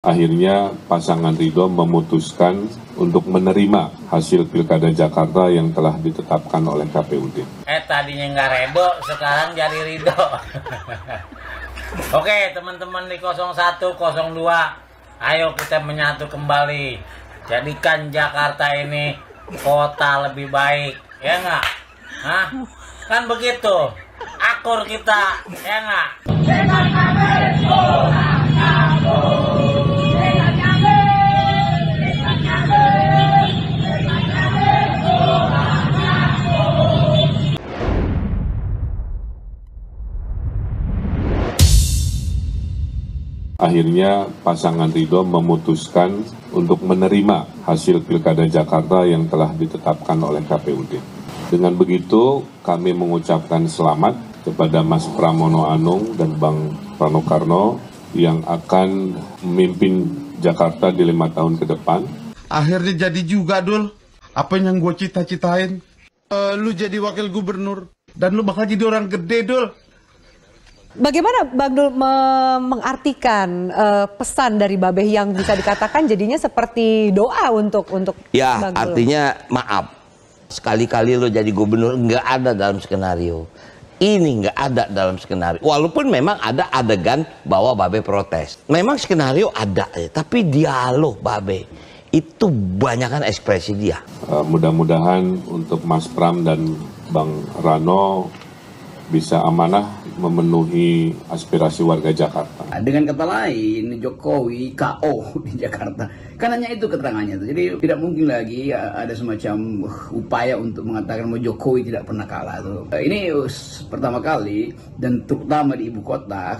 Akhirnya pasangan Ridho memutuskan untuk menerima hasil Pilkada Jakarta yang telah ditetapkan oleh KPUD. Tadinya nggak Ridho, sekarang jadi Ridho. Oke teman-teman di 01, 02, ayo kita menyatu kembali. Jadikan Jakarta ini kota lebih baik, ya nggak? Hah? Kan begitu, akur kita, ya nggak? Akhirnya pasangan Ridho memutuskan untuk menerima hasil Pilkada Jakarta yang telah ditetapkan oleh KPUD. Dengan begitu, kami mengucapkan selamat kepada Mas Pramono Anung dan Bang Rano Karno yang akan memimpin Jakarta di 5 tahun ke depan. Akhirnya jadi juga, Dul. Apa yang gue cita-citain. Lu jadi wakil gubernur. Dan lu bakal jadi orang gede, Dul. Bagaimana Bang Dul mengartikan pesan dari Babeh yang bisa dikatakan jadinya seperti doa untuk ya, Bang Dul? Artinya maaf, sekali-kali lo jadi gubernur nggak ada dalam skenario. Ini nggak ada dalam skenario. Walaupun memang ada adegan bahwa Babeh protes. Memang skenario ada, tapi dialog Babeh itu banyakkan ekspresi dia. Mudah-mudahan untuk Mas Pram dan Bang Rano bisa amanah memenuhi aspirasi warga Jakarta. Dengan kata lain, Jokowi KO di Jakarta. Kan hanya itu keterangannya. Jadi tidak mungkin lagi ada semacam upaya untuk mengatakan bahwa Jokowi tidak pernah kalah. Ini pertama kali dan terutama di ibu kota,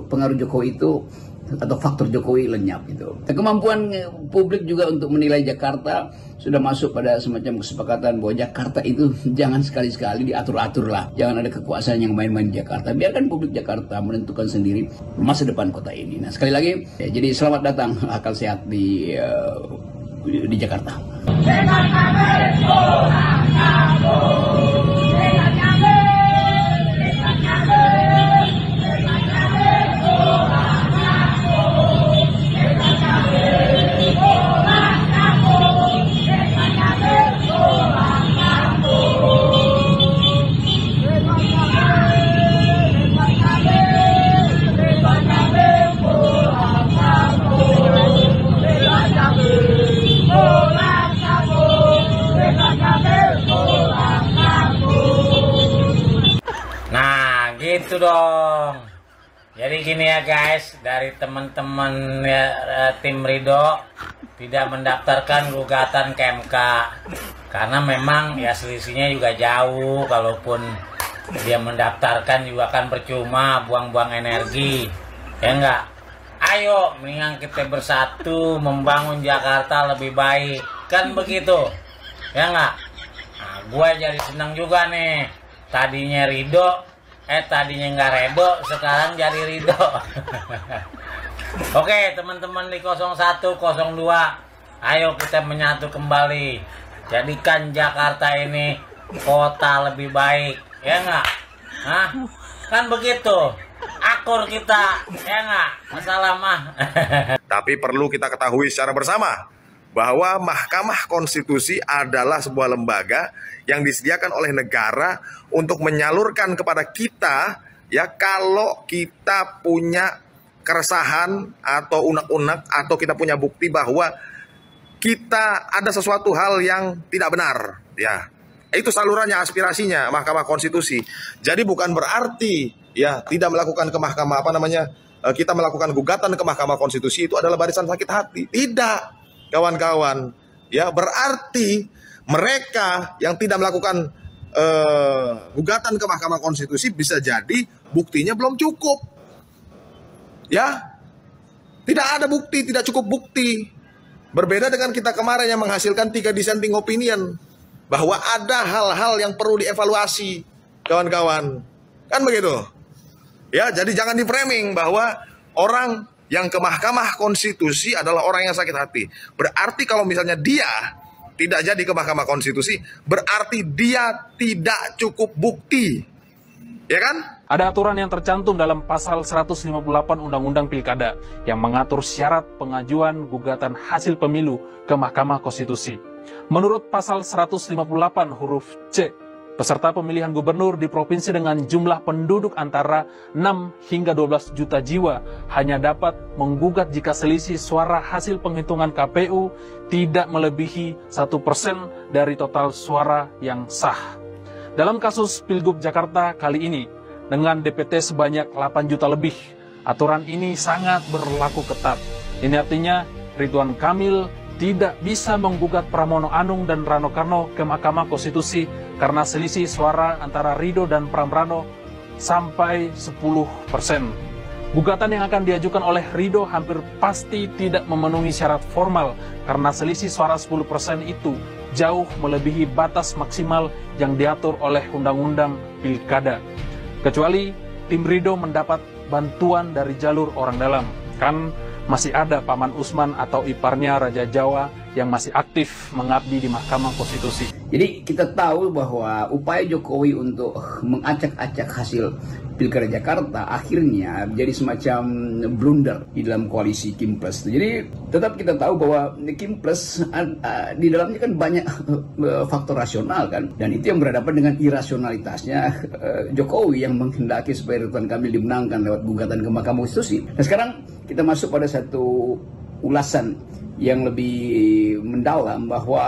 pengaruh Jokowi itu atau faktor Jokowi lenyap itu. Kemampuan publik juga untuk menilai Jakarta sudah masuk pada semacam kesepakatan bahwa Jakarta itu jangan sekali-sekali diatur-atur lah. Jangan ada kekuasaan yang main-main di Jakarta. Biarkan publik Jakarta menentukan sendiri masa depan kota ini. Nah sekali lagi, ya, jadi selamat datang akal sehat di Jakarta. Nah gitu dong. Jadi gini ya guys, dari teman-teman ya, tim Ridho tidak mendaftarkan gugatan ke MK karena memang ya selisihnya juga jauh. Kalaupun dia mendaftarkan juga kan percuma, buang-buang energi, ya enggak. Ayo mendingan kita bersatu membangun Jakarta lebih baik, kan begitu, ya enggak. Nah, gue jadi senang juga nih. Tadinya Ridho, tadinya nggak Ridho, sekarang jadi Ridho. Oke teman-teman di 01, 02, ayo kita menyatu kembali. Jadikan Jakarta ini kota lebih baik, ya nggak? Hah? Kan begitu, akur kita, ya nggak? Masalah mah. Tapi perlu kita ketahui secara bersama bahwa Mahkamah Konstitusi adalah sebuah lembaga yang disediakan oleh negara untuk menyalurkan kepada kita, ya, kalau kita punya keresahan atau unek-unek atau kita punya bukti bahwa kita ada sesuatu hal yang tidak benar, ya. Itu salurannya, aspirasinya Mahkamah Konstitusi. Jadi bukan berarti ya tidak melakukan ke mahkamah kita melakukan gugatan ke Mahkamah Konstitusi itu adalah barisan sakit hati. Tidak. Kawan-kawan, ya berarti mereka yang tidak melakukan gugatan ke Mahkamah Konstitusi bisa jadi buktinya belum cukup, ya, tidak ada bukti, tidak cukup bukti. Berbeda dengan kita kemarin yang menghasilkan 3 dissenting opinion, bahwa ada hal-hal yang perlu dievaluasi, kawan-kawan, kan begitu, ya. Jadi jangan di framing bahwa orang yang ke Mahkamah Konstitusi adalah orang yang sakit hati. Berarti kalau misalnya dia tidak jadi ke Mahkamah Konstitusi, berarti dia tidak cukup bukti. Ya kan? Ada aturan yang tercantum dalam pasal 158 Undang-Undang Pilkada yang mengatur syarat pengajuan gugatan hasil pemilu ke Mahkamah Konstitusi. Menurut pasal 158 huruf C, peserta pemilihan gubernur di provinsi dengan jumlah penduduk antara 6 hingga 12 juta jiwa hanya dapat menggugat jika selisih suara hasil penghitungan KPU tidak melebihi 1% dari total suara yang sah. Dalam kasus Pilgub Jakarta kali ini, dengan DPT sebanyak 8 juta lebih, aturan ini sangat berlaku ketat. Ini artinya Ridwan Kamil tidak bisa menggugat Pramono Anung dan Rano Karno ke Mahkamah Konstitusi karena selisih suara antara Ridho dan Pramrano sampai 10%. Gugatan yang akan diajukan oleh Ridho hampir pasti tidak memenuhi syarat formal karena selisih suara 10% itu jauh melebihi batas maksimal yang diatur oleh Undang-Undang Pilkada. Kecuali tim Ridho mendapat bantuan dari jalur orang dalam. Kan masih ada Paman Usman atau iparnya Raja Jawa yang masih aktif mengabdi di Mahkamah Konstitusi. Jadi kita tahu bahwa upaya Jokowi untuk mengacak-acak hasil Pilkada Jakarta akhirnya jadi semacam blunder di dalam koalisi Kim Plus. Jadi tetap kita tahu bahwa Kim Plus di dalamnya kan banyak faktor rasional kan, dan itu yang berhadapan dengan irasionalitasnya Jokowi yang menghendaki supaya Ridwan Kamil dimenangkan lewat gugatan ke Mahkamah Konstitusi. Nah sekarang kita masuk pada satu ulasan yang lebih mendalam bahwa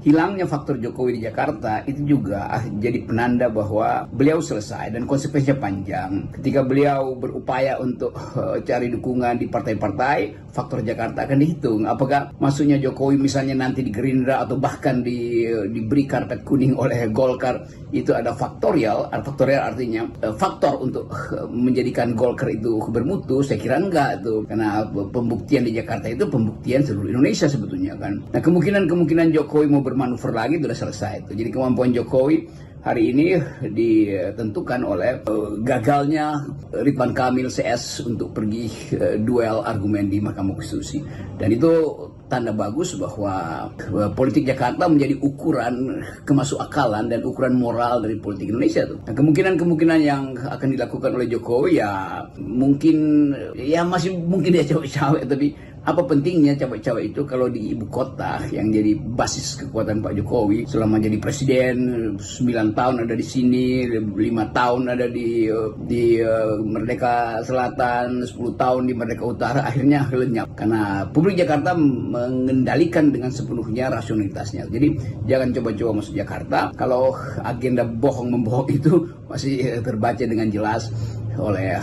hilangnya faktor Jokowi di Jakarta itu juga jadi penanda bahwa beliau selesai dan konsekuensinya panjang. Ketika beliau berupaya untuk cari dukungan di partai-partai, faktor Jakarta akan dihitung. Apakah masuknya Jokowi misalnya nanti di Gerindra atau bahkan diberi karpet kuning oleh Golkar itu ada faktorial. Faktorial artinya faktor untuk menjadikan Golkar itu bermutu. Saya kira enggak tuh, karena pembuktian di Jakarta itu pembuktian seluruh Indonesia sebetulnya kan. Nah kemungkinan Jokowi mau bermanuver lagi sudah selesai itu. Jadi kemampuan Jokowi hari ini ditentukan oleh gagalnya Ridwan Kamil CS untuk pergi duel argumen di Mahkamah Konstitusi. Dan itu tanda bagus bahwa politik Jakarta menjadi ukuran kemasukakalan dan ukuran moral dari politik Indonesia tuh. Nah, kemungkinan yang akan dilakukan oleh Jokowi ya masih mungkin dia cawe-cawe, tapi apa pentingnya cawe-cawe itu kalau di ibu kota yang jadi basis kekuatan Pak Jokowi selama jadi presiden 9 tahun ada di sini, 5 tahun ada di Merdeka Selatan, 10 tahun di Merdeka Utara, akhirnya lenyap karena publik Jakarta mengendalikan dengan sepenuhnya rasionalitasnya. Jadi jangan coba-coba masuk Jakarta kalau agenda bohong membohong itu masih terbaca dengan jelas oleh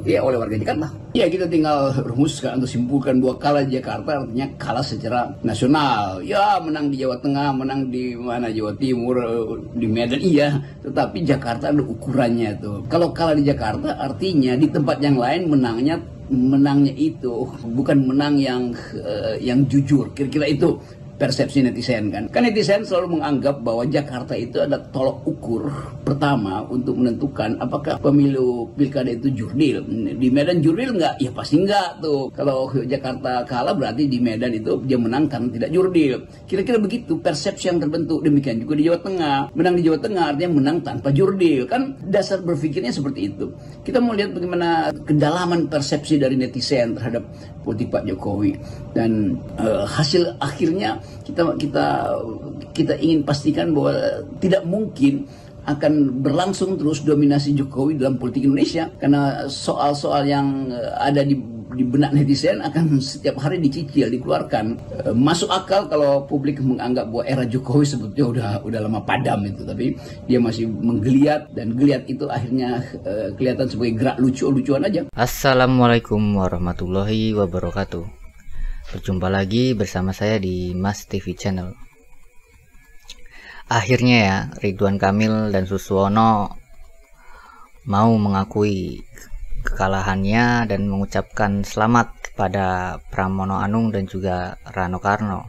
warga Jakarta. Ya kita tinggal rumuskan atau simpulkan bahwa kalah di Jakarta artinya kalah secara nasional. Ya menang di Jawa Tengah, menang di Jawa Timur, di Medan iya, tetapi Jakarta ada ukurannya tuh. Kalau kalah di Jakarta artinya di tempat yang lain menangnya itu bukan menang yang jujur. Kira-kira itu persepsi netizen kan. Kan netizen selalu menganggap bahwa Jakarta itu ada tolok ukur pertama untuk menentukan apakah pemilu pilkada itu jurdil. Di Medan jurdil nggak? Ya pasti nggak tuh. Kalau Jakarta kalah berarti di Medan itu dia menang karena tidak jurdil. Kira-kira begitu persepsi yang terbentuk. Demikian juga di Jawa Tengah. Menang di Jawa Tengah artinya menang tanpa jurdil. Kan dasar berpikirnya seperti itu. Kita mau lihat bagaimana kedalaman persepsi dari netizen terhadap politik Pak Jokowi. Dan hasil akhirnya kita ingin pastikan bahwa tidak mungkin akan berlangsung terus dominasi Jokowi dalam politik Indonesia, karena soal-soal yang ada di benak netizen akan setiap hari dicicil, dikeluarkan. Masuk akal kalau publik menganggap bahwa era Jokowi sebetulnya udah lama padam itu, tapi dia masih menggeliat, dan geliat itu akhirnya kelihatan sebagai gerak lucu-lucuan aja. Assalamualaikum warahmatullahi wabarakatuh. Berjumpa lagi bersama saya di Mas TV Channel. Akhirnya ya, Ridwan Kamil dan Suswono mau mengakui kekalahannya dan mengucapkan selamat kepada Pramono Anung dan juga Rano Karno.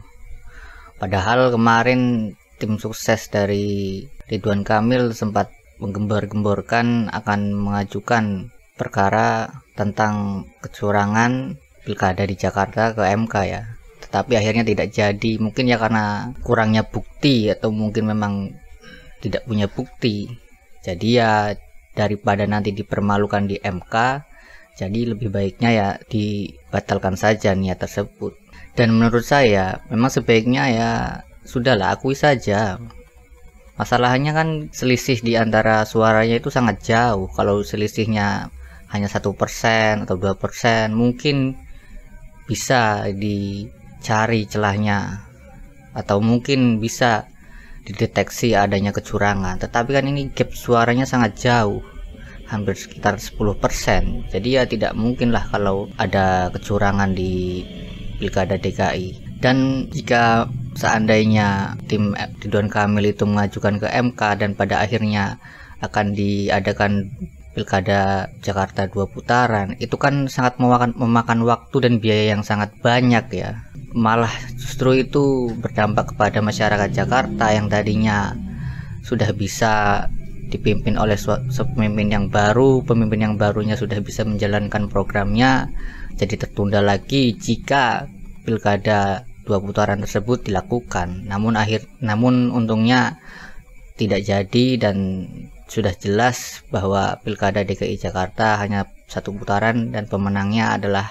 Padahal kemarin tim sukses dari Ridwan Kamil sempat menggembar-gemborkan akan mengajukan perkara tentang kecurangan pilkada di Jakarta ke MK ya, tetapi akhirnya tidak jadi. Mungkin ya karena kurangnya bukti, atau mungkin memang tidak punya bukti, Jadi ya daripada nanti dipermalukan di MK, jadi lebih baiknya ya dibatalkan saja niat tersebut. Dan menurut saya memang sebaiknya ya sudahlah, akui saja. Masalahnya kan selisih di antara suaranya itu sangat jauh. Kalau selisihnya hanya 1% atau 2%, mungkin bisa dicari celahnya, atau mungkin bisa dideteksi adanya kecurangan. Tetapi kan ini gap suaranya sangat jauh, hampir sekitar 10%. Jadi ya tidak mungkin lah kalau ada kecurangan di Pilkada DKI. Dan jika seandainya tim Ridwan Kamil itu mengajukan ke MK dan pada akhirnya akan diadakan Pilkada Jakarta 2 putaran, itu kan sangat memakan waktu dan biaya yang sangat banyak ya. Malah justru itu berdampak kepada masyarakat Jakarta yang tadinya sudah bisa dipimpin oleh pemimpin yang baru. Pemimpin yang barunya sudah bisa menjalankan programnya, jadi tertunda lagi jika Pilkada 2 putaran tersebut dilakukan. Namun untungnya tidak jadi, dan sudah jelas bahwa Pilkada DKI Jakarta hanya 1 putaran dan pemenangnya adalah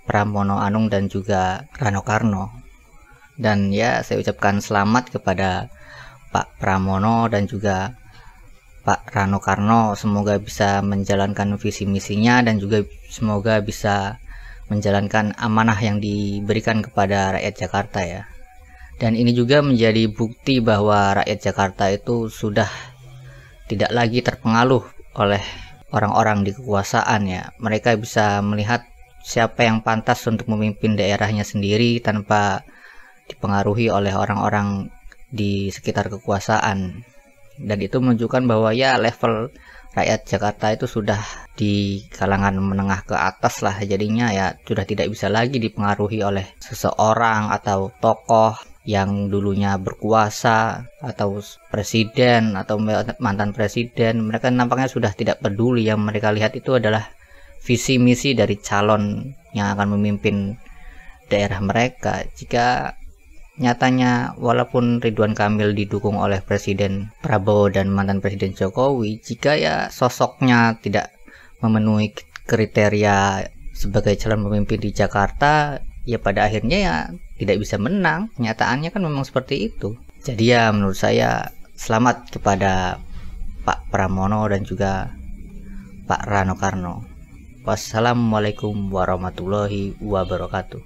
Pramono Anung dan juga Rano Karno. Dan ya, saya ucapkan selamat kepada Pak Pramono dan juga Pak Rano Karno. Semoga bisa menjalankan visi misinya dan juga semoga bisa menjalankan amanah yang diberikan kepada rakyat Jakarta ya. Dan ini juga menjadi bukti bahwa rakyat Jakarta itu sudah tidak lagi terpengaruh oleh orang-orang di kekuasaan ya. Mereka bisa melihat siapa yang pantas untuk memimpin daerahnya sendiri tanpa dipengaruhi oleh orang-orang di sekitar kekuasaan. Dan itu menunjukkan bahwa ya level rakyat Jakarta itu sudah di kalangan menengah ke atas lah. Jadinya ya sudah tidak bisa lagi dipengaruhi oleh seseorang atau tokoh yang dulunya berkuasa atau presiden atau mantan presiden. Mereka nampaknya sudah tidak peduli. Yang mereka lihat itu adalah visi misi dari calon yang akan memimpin daerah mereka. Jika nyatanya walaupun Ridwan Kamil didukung oleh Presiden Prabowo dan mantan Presiden Jokowi, jika ya sosoknya tidak memenuhi kriteria sebagai calon pemimpin di Jakarta, ya pada akhirnya ya tidak bisa menang. Kenyataannya kan memang seperti itu. Jadi ya menurut saya selamat kepada Pak Pramono dan juga Pak Rano Karno. Wassalamualaikum warahmatullahi wabarakatuh.